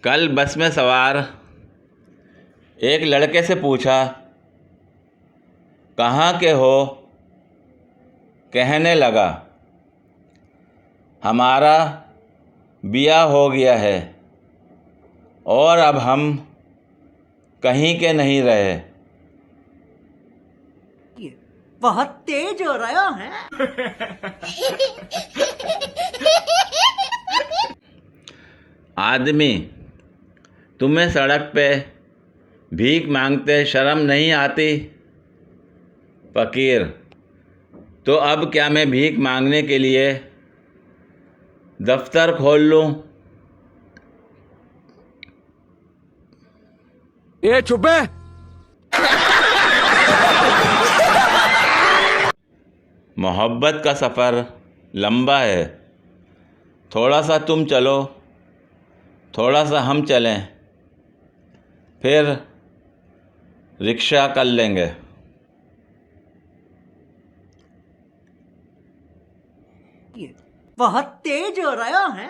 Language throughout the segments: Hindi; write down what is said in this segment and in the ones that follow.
कल बस में सवार एक लड़के से पूछा, कहाँ के हो? कहने लगा, हमारा ब्याह हो गया है और अब हम कहीं के नहीं रहे। बहुत तेज हो रहा है। आदमी, तुम्हें सड़क पे भीख मांगते शर्म नहीं आती? फकीर, तो अब क्या मैं भीख मांगने के लिए दफ्तर खोल लूं? ये चुप है। मोहब्बत का सफ़र लंबा है, थोड़ा सा तुम चलो, थोड़ा सा हम चलें, फिर रिक्शा कर लेंगे। बहुत तेज हो रहा है।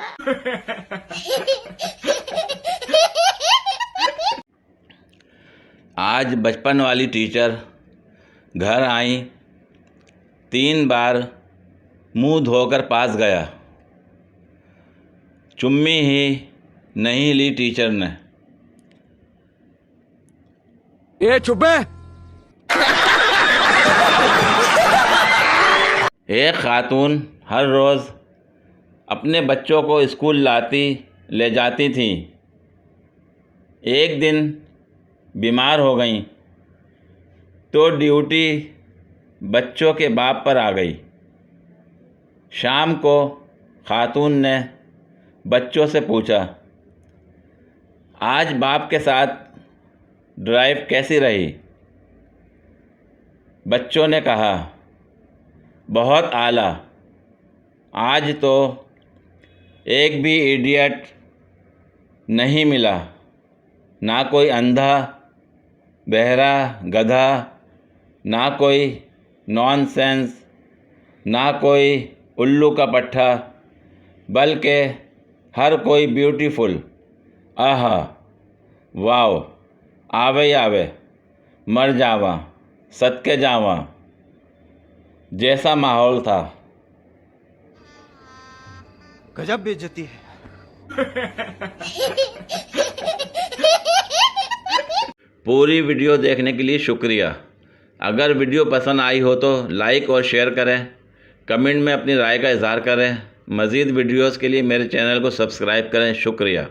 आज बचपन वाली टीचर घर आई, 3 बार मुंह धोकर पास गया, चुम्मी ही नहीं ली टीचर ने। ये चुप है। एक खातून हर रोज़ अपने बच्चों को स्कूल ले जाती थी। एक दिन बीमार हो गई तो ड्यूटी बच्चों के बाप पर आ गई। शाम को खातून ने बच्चों से पूछा, आज बाप के साथ ड्राइव कैसी रही? बच्चों ने कहा, बहुत आला। आज तो एक भी इडियट नहीं मिला, ना कोई अंधा, बहरा, गधा, ना कोई नॉनसेंस, ना कोई उल्लू का पट्ठा, बल्कि हर कोई ब्यूटीफुल। आहा, वाओ, आवे आवे, मर जावा, सदके जावा जैसा माहौल था। गजब बेइज्जती है। पूरी वीडियो देखने के लिए शुक्रिया। अगर वीडियो पसंद आई हो तो लाइक और शेयर करें, कमेंट में अपनी राय का इजहार करें। मज़ीद वीडियोस के लिए मेरे चैनल को सब्सक्राइब करें। शुक्रिया।